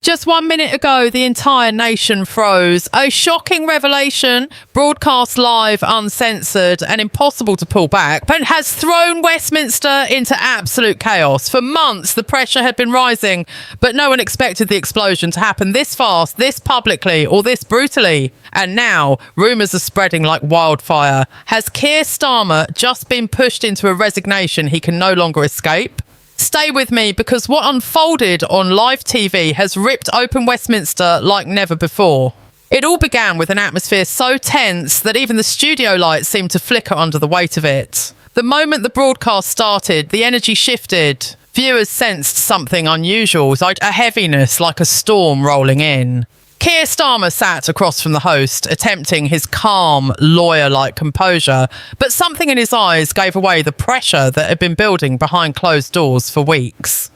Just 1 minute ago, the entire nation froze. A shocking revelation, broadcast live, uncensored, and impossible to pull back, but has thrown Westminster into absolute chaos. For months, the pressure had been rising, but no one expected the explosion to happen this fast, this publicly, or this brutally. And now, rumours are spreading like wildfire. Has Keir Starmer just been pushed into a resignation he can no longer escape? Stay with me, because what unfolded on live TV has ripped open Westminster like never before. It all began with an atmosphere so tense that even the studio lights seemed to flicker under the weight of it. The moment the broadcast started, the energy shifted. Viewers sensed something unusual, like a heaviness, like a storm rolling in. Keir Starmer sat across from the host, attempting his calm, lawyer-like composure, but something in his eyes gave away the pressure that had been building behind closed doors for weeks.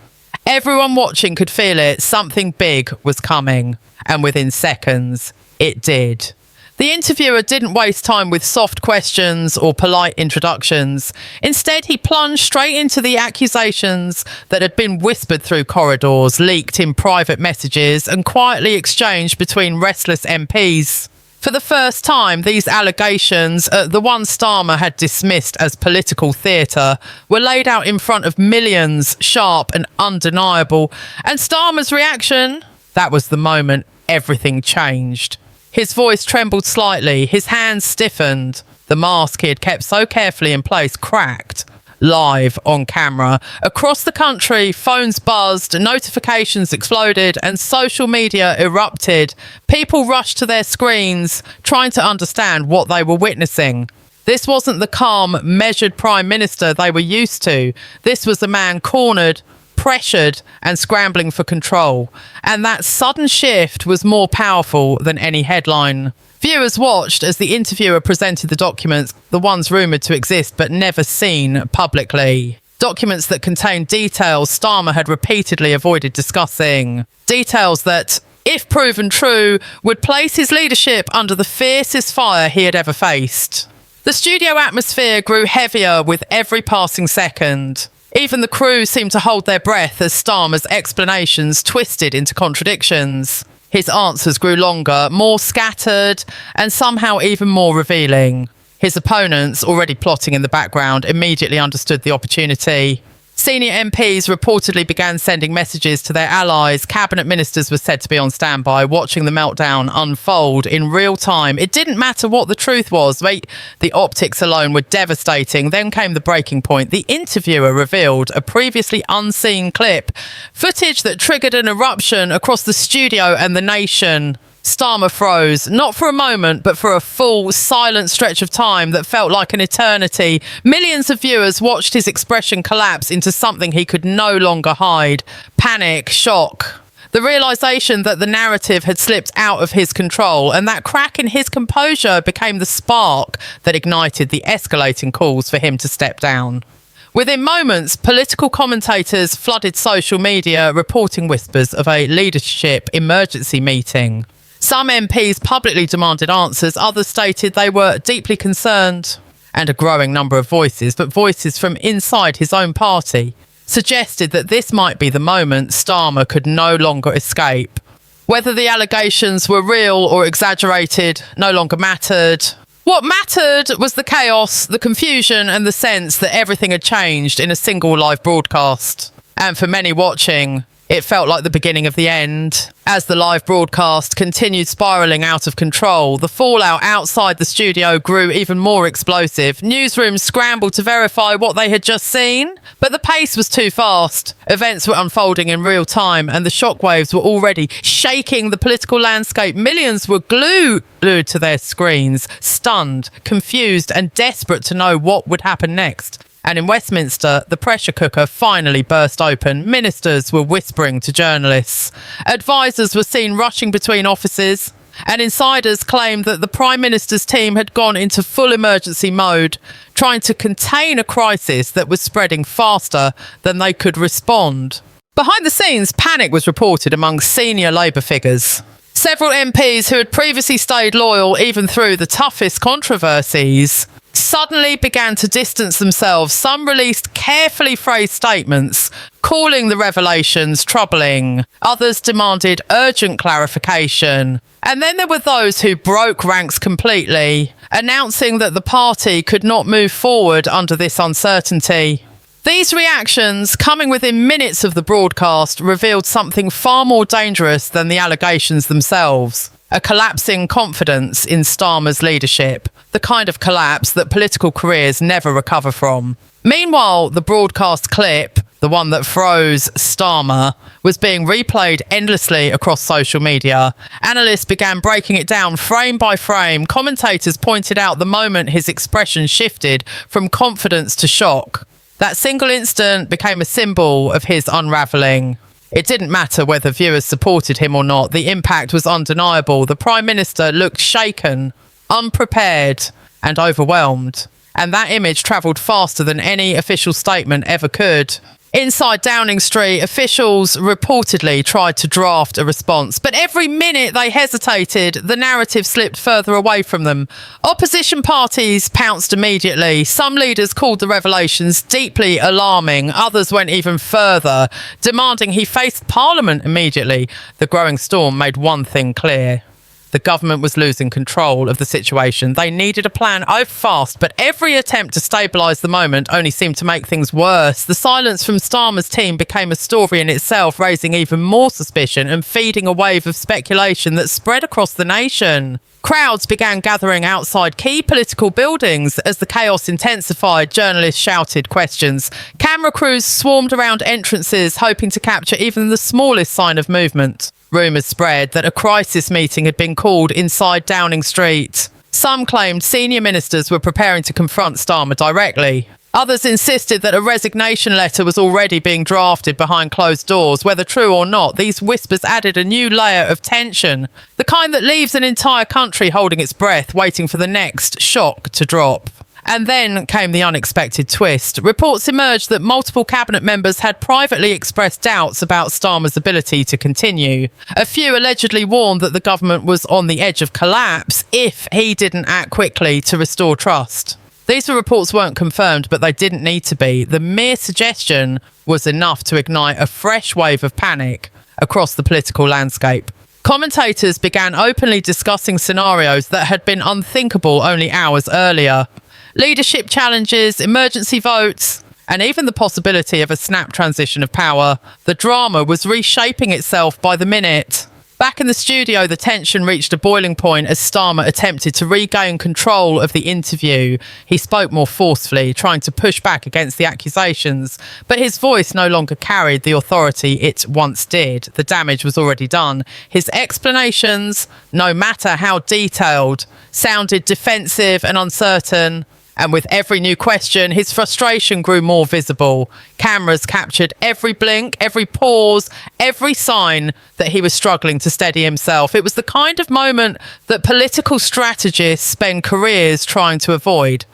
Everyone watching could feel it. Something big was coming, and within seconds, it did. The interviewer didn't waste time with soft questions or polite introductions. Instead, he plunged straight into the accusations that had been whispered through corridors, leaked in private messages, and quietly exchanged between restless MPs. For the first time, these allegations, the ones Starmer had dismissed as political theatre, were laid out in front of millions, sharp and undeniable. And Starmer's reaction? That was the moment everything changed. His voice trembled slightly, his hands stiffened. The mask he had kept so carefully in place cracked. Live on camera. Across the country, phones buzzed, notifications exploded, and social media erupted. People rushed to their screens, trying to understand what they were witnessing. This wasn't the calm, measured Prime Minister they were used to. This was a man cornered, pressured and scrambling for control. And that sudden shift was more powerful than any headline. Viewers watched as the interviewer presented the documents, the ones rumoured to exist but never seen publicly. Documents that contained details Starmer had repeatedly avoided discussing. Details that, if proven true, would place his leadership under the fiercest fire he had ever faced. The studio atmosphere grew heavier with every passing second. Even the crew seemed to hold their breath as Starmer's explanations twisted into contradictions. His answers grew longer, more scattered, and somehow even more revealing. His opponents, already plotting in the background, immediately understood the opportunity. Senior MPs reportedly began sending messages to their allies. Cabinet ministers were said to be on standby, watching the meltdown unfold in real time. It didn't matter what the truth was. The optics alone were devastating. Then came the breaking point. The interviewer revealed a previously unseen clip, footage that triggered an eruption across the studio and the nation. Starmer froze, not for a moment, but for a full, silent stretch of time that felt like an eternity. Millions of viewers watched his expression collapse into something he could no longer hide. Panic, shock. The realisation that the narrative had slipped out of his control, and that crack in his composure became the spark that ignited the escalating calls for him to step down. Within moments, political commentators flooded social media, reporting whispers of a leadership emergency meeting. Some MPs publicly demanded answers, others stated they were deeply concerned, and a growing number of voices, but voices from inside his own party, suggested that this might be the moment Starmer could no longer escape. Whether the allegations were real or exaggerated no longer mattered. What mattered was the chaos, the confusion, and the sense that everything had changed in a single live broadcast. And for many watching, it felt like the beginning of the end. As the live broadcast continued spiralling out of control, the fallout outside the studio grew even more explosive. Newsrooms scrambled to verify what they had just seen, but the pace was too fast. Events were unfolding in real time, and the shockwaves were already shaking the political landscape. Millions were glued to their screens, stunned, confused, and desperate to know what would happen next. And in Westminster, the pressure cooker finally burst open. Ministers were whispering to journalists. Advisors were seen rushing between offices. And insiders claimed that the Prime Minister's team had gone into full emergency mode, trying to contain a crisis that was spreading faster than they could respond. Behind the scenes, panic was reported among senior Labour figures. Several MPs who had previously stayed loyal even through the toughest controversies suddenly began to distance themselves. Some released carefully phrased statements calling the revelations troubling. Others demanded urgent clarification. And then there were those who broke ranks completely, announcing that the party could not move forward under this uncertainty. These reactions, coming within minutes of the broadcast, revealed something far more dangerous than the allegations themselves. A collapsing confidence in Starmer's leadership, the kind of collapse that political careers never recover from. Meanwhile, the broadcast clip, the one that froze Starmer, was being replayed endlessly across social media. Analysts began breaking it down frame by frame. Commentators pointed out the moment his expression shifted from confidence to shock. That single instant became a symbol of his unravelling. It didn't matter whether viewers supported him or not. The impact was undeniable. The Prime Minister looked shaken, unprepared, and overwhelmed. And that image travelled faster than any official statement ever could. Inside Downing Street, officials reportedly tried to draft a response, but every minute they hesitated, the narrative slipped further away from them. Opposition parties pounced immediately. Some leaders called the revelations deeply alarming. Others went even further, demanding he face Parliament immediately. The growing storm made one thing clear. The government was losing control of the situation. They needed a plan fast, but every attempt to stabilise the moment only seemed to make things worse. The silence from Starmer's team became a story in itself, raising even more suspicion and feeding a wave of speculation that spread across the nation. Crowds began gathering outside key political buildings. As the chaos intensified, journalists shouted questions. Camera crews swarmed around entrances, hoping to capture even the smallest sign of movement. Rumours spread that a crisis meeting had been called inside Downing Street. Some claimed senior ministers were preparing to confront Starmer directly. Others insisted that a resignation letter was already being drafted behind closed doors. Whether true or not, these whispers added a new layer of tension, the kind that leaves an entire country holding its breath, waiting for the next shock to drop. And then came the unexpected twist. Reports emerged that multiple cabinet members had privately expressed doubts about Starmer's ability to continue. A few allegedly warned that the government was on the edge of collapse if he didn't act quickly to restore trust. These reports weren't confirmed, but they didn't need to be. The mere suggestion was enough to ignite a fresh wave of panic across the political landscape. Commentators began openly discussing scenarios that had been unthinkable only hours earlier. Leadership challenges, emergency votes, and even the possibility of a snap transition of power. The drama was reshaping itself by the minute. Back in the studio, the tension reached a boiling point as Starmer attempted to regain control of the interview. He spoke more forcefully, trying to push back against the accusations, but his voice no longer carried the authority it once did. The damage was already done. His explanations, no matter how detailed, sounded defensive and uncertain. And with every new question, his frustration grew more visible. Cameras captured every blink, every pause, every sign that he was struggling to steady himself. It was the kind of moment that political strategists spend careers trying to avoid.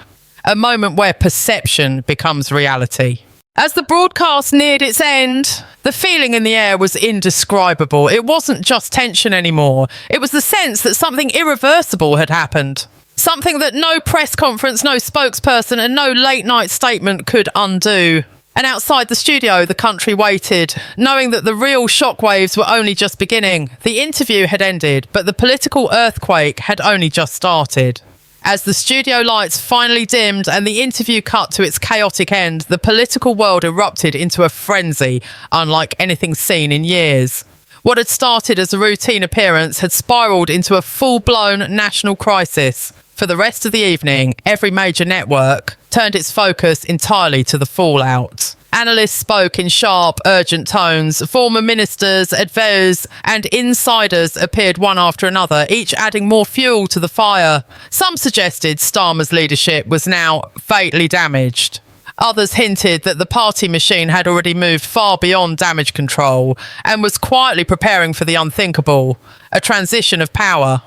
A moment where perception becomes reality. As the broadcast neared its end, the feeling in the air was indescribable. It wasn't just tension anymore. It was the sense that something irreversible had happened. Something that no press conference, no spokesperson and no late-night statement could undo. And outside the studio, the country waited, knowing that the real shockwaves were only just beginning. The interview had ended, but the political earthquake had only just started. As the studio lights finally dimmed and the interview cut to its chaotic end, the political world erupted into a frenzy, unlike anything seen in years. What had started as a routine appearance had spiralled into a full-blown national crisis. For the rest of the evening, every major network turned its focus entirely to the fallout. Analysts spoke in sharp, urgent tones. Former ministers, advisors, and insiders appeared one after another, each adding more fuel to the fire. Some suggested Starmer's leadership was now fatally damaged. Others hinted that the party machine had already moved far beyond damage control and was quietly preparing for the unthinkable, a transition of power.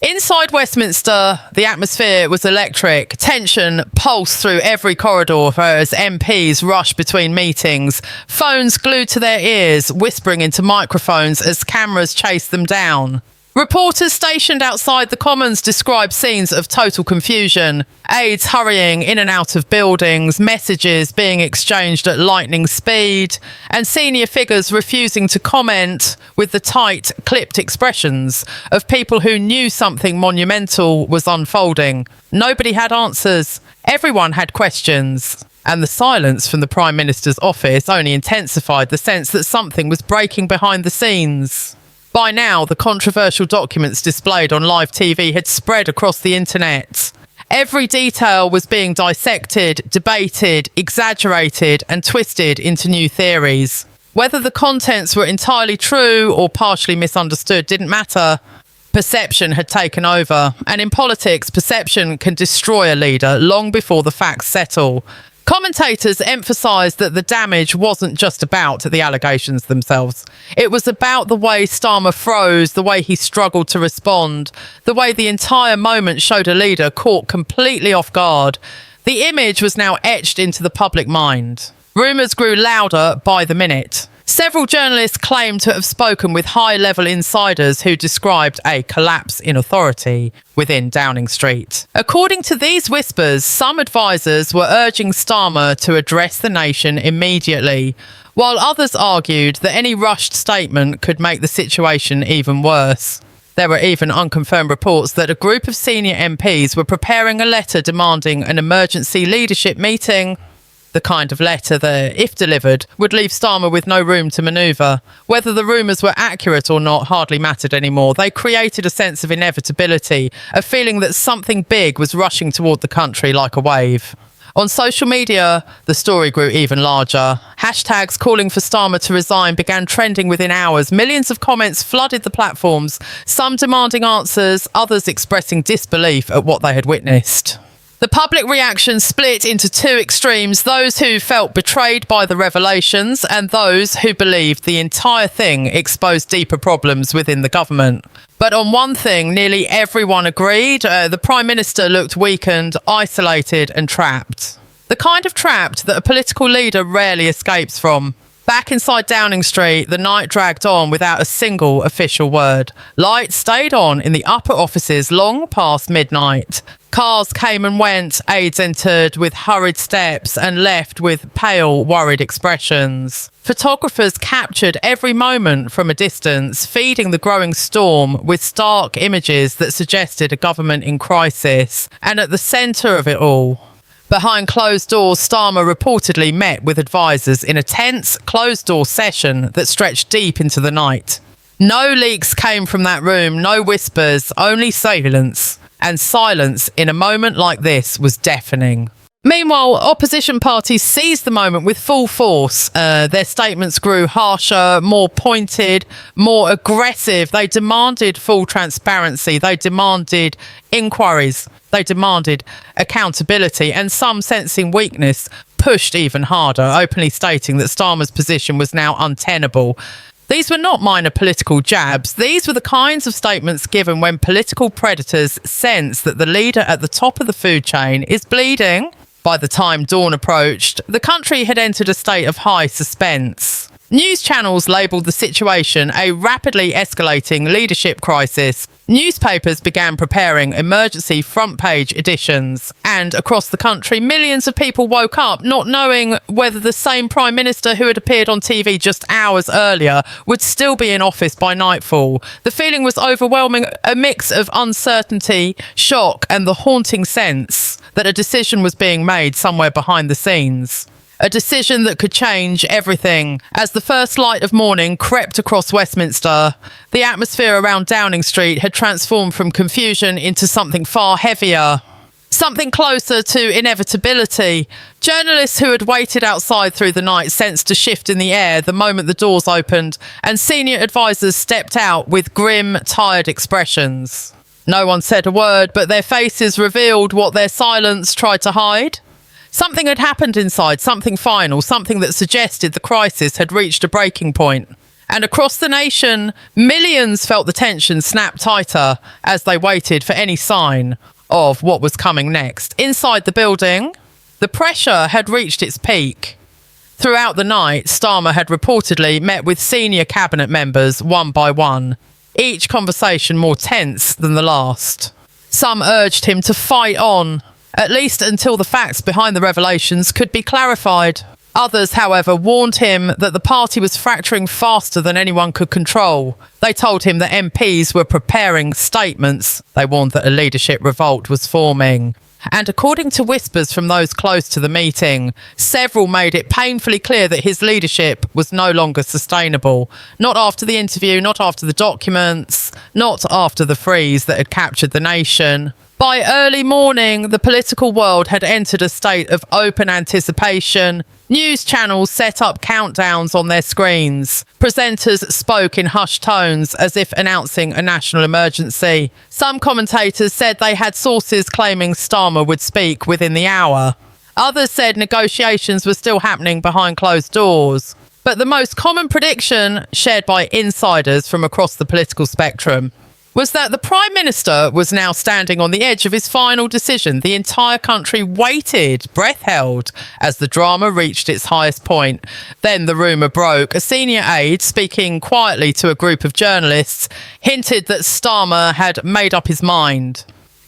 Inside Westminster, the atmosphere was electric. Tension pulsed through every corridor as MPs rushed between meetings, phones glued to their ears, whispering into microphones as cameras chased them down. Reporters stationed outside the Commons described scenes of total confusion, aides hurrying in and out of buildings, messages being exchanged at lightning speed, and senior figures refusing to comment with the tight, clipped expressions of people who knew something monumental was unfolding. Nobody had answers. Everyone had questions. And the silence from the Prime Minister's office only intensified the sense that something was breaking behind the scenes. By now, the controversial documents displayed on live TV had spread across the internet. Every detail was being dissected, debated, exaggerated, and twisted into new theories. Whether the contents were entirely true or partially misunderstood didn't matter. Perception had taken over, and in politics, perception can destroy a leader long before the facts settle. Commentators emphasised that the damage wasn't just about the allegations themselves. It was about the way Starmer froze, the way he struggled to respond, the way the entire moment showed a leader caught completely off guard. The image was now etched into the public mind. Rumours grew louder by the minute. Several journalists claimed to have spoken with high-level insiders who described a collapse in authority within Downing Street. According to these whispers, some advisers were urging Starmer to address the nation immediately, while others argued that any rushed statement could make the situation even worse. There were even unconfirmed reports that a group of senior MPs were preparing a letter demanding an emergency leadership meeting. The kind of letter that, if delivered, would leave Starmer with no room to manoeuvre. Whether the rumours were accurate or not hardly mattered anymore. They created a sense of inevitability, a feeling that something big was rushing toward the country like a wave. On social media, the story grew even larger. Hashtags calling for Starmer to resign began trending within hours. Millions of comments flooded the platforms, some demanding answers, others expressing disbelief at what they had witnessed. The public reaction split into two extremes, those who felt betrayed by the revelations and those who believed the entire thing exposed deeper problems within the government. But on one thing, nearly everyone agreed. The Prime Minister looked weakened, isolated and trapped. The kind of trapped that a political leader rarely escapes from. Back inside Downing Street, the night dragged on without a single official word. Lights stayed on in the upper offices long past midnight. Cars came and went, aides entered with hurried steps and left with pale, worried expressions. Photographers captured every moment from a distance, feeding the growing storm with stark images that suggested a government in crisis. And at the centre of it all, behind closed doors, Starmer reportedly met with advisers in a tense, closed-door session that stretched deep into the night. No leaks came from that room, no whispers, only silence. And silence in a moment like this was deafening. Meanwhile, opposition parties seized the moment with full force. Their statements grew harsher, more pointed, more aggressive. They demanded full transparency. They demanded inquiries. They demanded accountability. And some, sensing weakness, pushed even harder, openly stating that Starmer's position was now untenable. These were not minor political jabs. These were the kinds of statements given when political predators sense that the leader at the top of the food chain is bleeding. By the time dawn approached, the country had entered a state of high suspense. News channels labelled the situation a rapidly escalating leadership crisis. Newspapers began preparing emergency front-page editions. And across the country, millions of people woke up not knowing whether the same Prime Minister who had appeared on TV just hours earlier would still be in office by nightfall. The feeling was overwhelming, a mix of uncertainty, shock, and the haunting sense that a decision was being made somewhere behind the scenes. A decision that could change everything. As the first light of morning crept across Westminster, the atmosphere around Downing Street had transformed from confusion into something far heavier. Something closer to inevitability. Journalists who had waited outside through the night sensed a shift in the air the moment the doors opened, and senior advisers stepped out with grim, tired expressions. No one said a word, but their faces revealed what their silence tried to hide. Something had happened inside, something final, something that suggested the crisis had reached a breaking point. And across the nation, millions felt the tension snap tighter as they waited for any sign of what was coming next. Inside the building, the pressure had reached its peak. Throughout the night, Starmer had reportedly met with senior cabinet members one by one. each conversation more tense than the last. Some urged him to fight on, at least until the facts behind the revelations could be clarified. Others, however, warned him that the party was fracturing faster than anyone could control. They told him that MPs were preparing statements. They warned that a leadership revolt was forming. And according to whispers from those close to the meeting, several made it painfully clear that his leadership was no longer sustainable. Not after the interview, not after the documents, not after the freeze that had captured the nation. By early morning, the political world had entered a state of open anticipation. News channels set up countdowns on their screens. Presenters spoke in hushed tones as if announcing a national emergency. Some commentators said they had sources claiming Starmer would speak within the hour. Others said negotiations were still happening behind closed doors. But the most common prediction, shared by insiders from across the political spectrum, was that the Prime Minister was now standing on the edge of his final decision. The entire country waited, breath held, as the drama reached its highest point. Then the rumour broke. A senior aide, speaking quietly to a group of journalists, hinted that Starmer had made up his mind.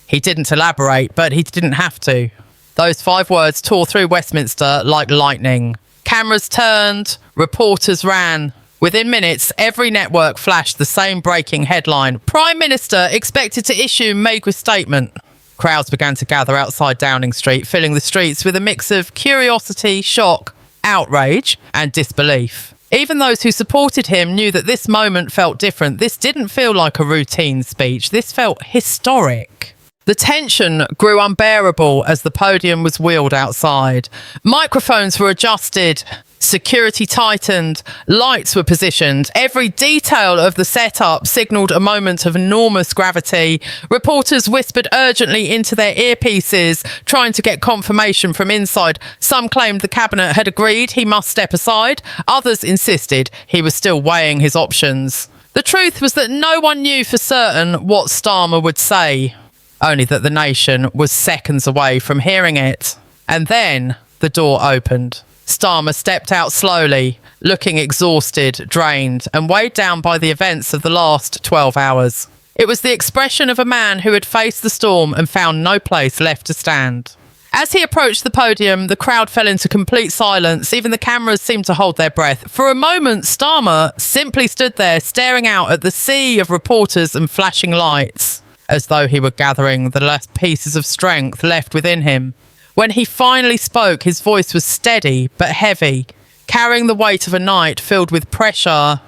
He didn't elaborate, but he didn't have to. Those 5 words tore through Westminster like lightning. Cameras turned, reporters ran. Within minutes, every network flashed the same breaking headline. Prime Minister expected to issue Maguire statement. Crowds began to gather outside Downing Street, filling the streets with a mix of curiosity, shock, outrage, and disbelief. Even those who supported him knew that this moment felt different. This didn't feel like a routine speech. This felt historic. The tension grew unbearable as the podium was wheeled outside. Microphones were adjusted. Security tightened, lights were positioned. Every detail of the setup signalled a moment of enormous gravity. Reporters whispered urgently into their earpieces, trying to get confirmation from inside. Some claimed the cabinet had agreed he must step aside. Others insisted he was still weighing his options. The truth was that no one knew for certain what Starmer would say, only that the nation was seconds away from hearing it. And then the door opened. Starmer stepped out slowly, looking exhausted, drained, and weighed down by the events of the last 12 hours. It was the expression of a man who had faced the storm and found no place left to stand. As he approached the podium, the crowd fell into complete silence. Even the cameras seemed to hold their breath. For a moment, Starmer simply stood there, staring out at the sea of reporters and flashing lights, as though he were gathering the last pieces of strength left within him. When he finally spoke, his voice was steady but heavy, carrying the weight of a night filled with pressure,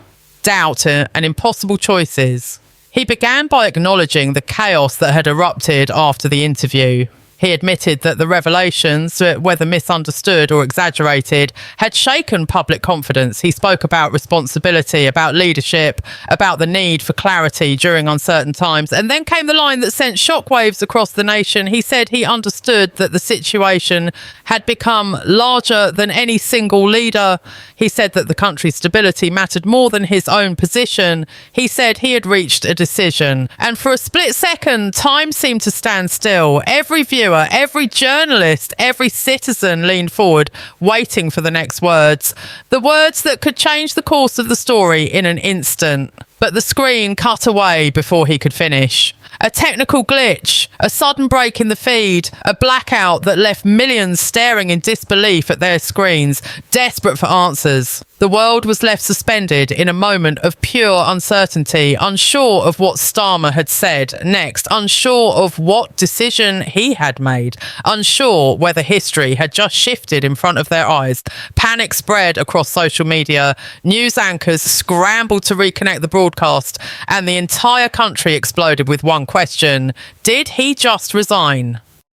doubt, and impossible choices. He began by acknowledging the chaos that had erupted after the interview. He admitted that the revelations, whether misunderstood or exaggerated, had shaken public confidence. He spoke about responsibility, about leadership, about the need for clarity during uncertain times. And then came the line that sent shockwaves across the nation. He said he understood that the situation had become larger than any single leader. He said that the country's stability mattered more than his own position. He said he had reached a decision. And for a split second, time seemed to stand still. Every viewer, every journalist, every citizen leaned forward, waiting for the next words. The words that could change the course of the story in an instant. But the screen cut away before he could finish. A technical glitch, a sudden break in the feed, a blackout that left millions staring in disbelief at their screens, desperate for answers. The world was left suspended in a moment of pure uncertainty, unsure of what Starmer had said next, unsure of what decision he had made, unsure whether history had just shifted in front of their eyes. Panic spread across social media. News anchors scrambled to reconnect the broadcast, and the entire country exploded with one question: did he just resign?